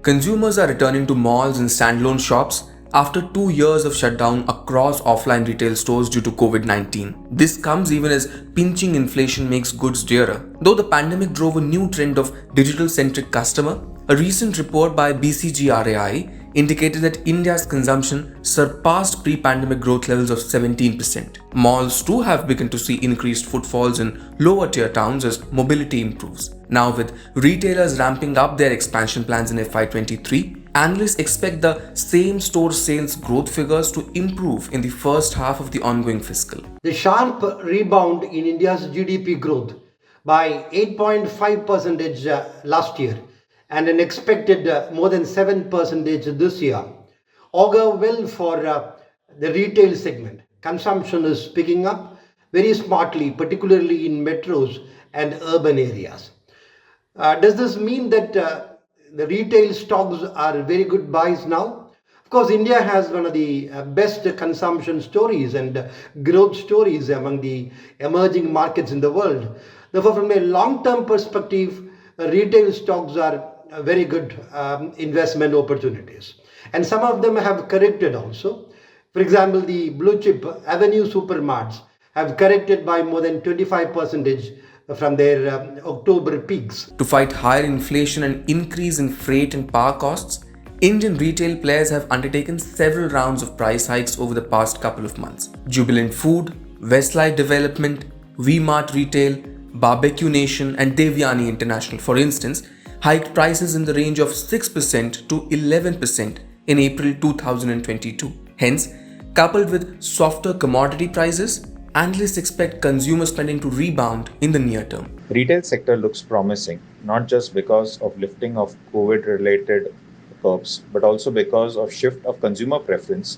Consumers are returning to malls and standalone shops after 2 years of shutdown across offline retail stores due to COVID-19. This comes even as pinching inflation makes goods dearer. Though the pandemic drove a new trend of digital-centric customer, a recent report by BCGRAI indicated that India's consumption surpassed pre-pandemic growth levels of 17%. Malls too have begun to see increased footfalls in lower tier towns as mobility improves. Now with retailers ramping up their expansion plans in FY23, analysts expect the same store sales growth figures to improve in the first half of the ongoing fiscal. The sharp rebound in India's GDP growth by 8.5% last year and an expected more than 7% this year augur well for the retail segment. Consumption is picking up very smartly, particularly in metros and urban areas. Does this mean that the retail stocks are very good buys now? Of course, India has one of the best consumption stories and growth stories among the emerging markets in the world. Therefore, from a long-term perspective, retail stocks are very good investment opportunities. And some of them have corrected also. For example, the blue chip Avenue Supermarts have corrected by more than 25% from their October peaks. To fight higher inflation and increase in freight and power costs, Indian retail players have undertaken several rounds of price hikes over the past couple of months. Jubilant Food, Westlife Development, V-Mart Retail, Barbecue Nation and Devyani International, for instance, hiked prices in the range of 6% to 11% in April 2022. Hence, coupled with softer commodity prices, analysts expect consumer spending to rebound in the near term. Retail sector looks promising, not just because of lifting of COVID-related curbs, but also because of shift of consumer preference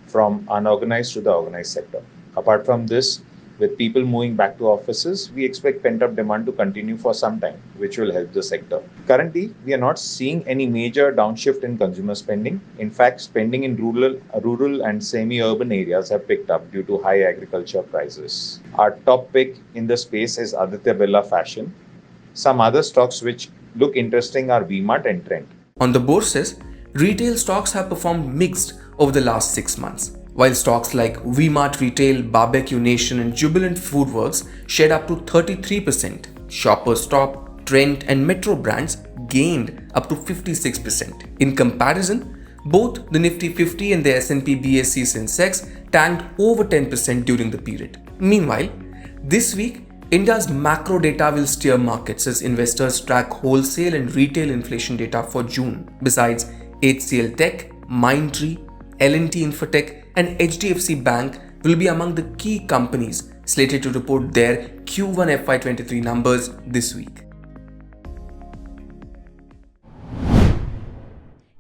from unorganized to the organized sector. Apart from this, with people moving back to offices, we expect pent-up demand to continue for some time, which will help the sector. Currently, we are not seeing any major downshift in consumer spending. In fact, spending in rural and semi-urban areas have picked up due to high agriculture prices. Our top pick in the space is Aditya Birla Fashion. Some other stocks which look interesting are V-Mart and Trend. On the bourses, retail stocks have performed mixed over the last 6 months. While stocks like V-Mart Retail, Barbecue Nation and Jubilant Foodworks shed up to 33%, Shoppers Stop, Trent and Metro brands gained up to 56%. In comparison, both the Nifty 50 and the S&P BSE Sensex tanked over 10% during the period. Meanwhile, this week, India's macro data will steer markets as investors track wholesale and retail inflation data for June. Besides, HCL Tech, Mindtree, L&T Infotech and HDFC Bank will be among the key companies slated to report their Q1 FY23 numbers this week.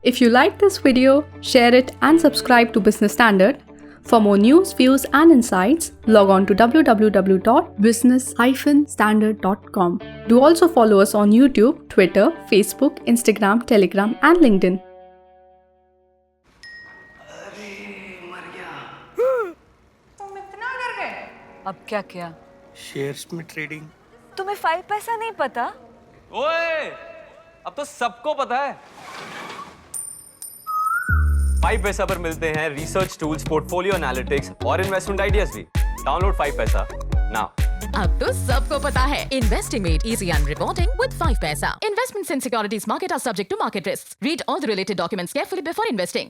If you like this video, share it and subscribe to Business Standard. For more news, views and insights, log on to www.business-standard.com. Do also follow us on YouTube, Twitter, Facebook, Instagram, Telegram and LinkedIn. अब क्या किया? Shares में trading. तुम्हें 5 पैसा नहीं पता? ओए, अब तो सबको पता है। 5 पैसा पर मिलते हैं रिसर्च टूल्स, पोर्टफोलियो एनालिटिक्स और इन्वेस्टमेंट आइडियाज भी। डाउनलोड 5 पैसा नाउ। अब तो सबको पता है investing made easy and rewarding with 5 paisa. Investments in securities market are subject to market risks. Read all the related documents carefully before investing.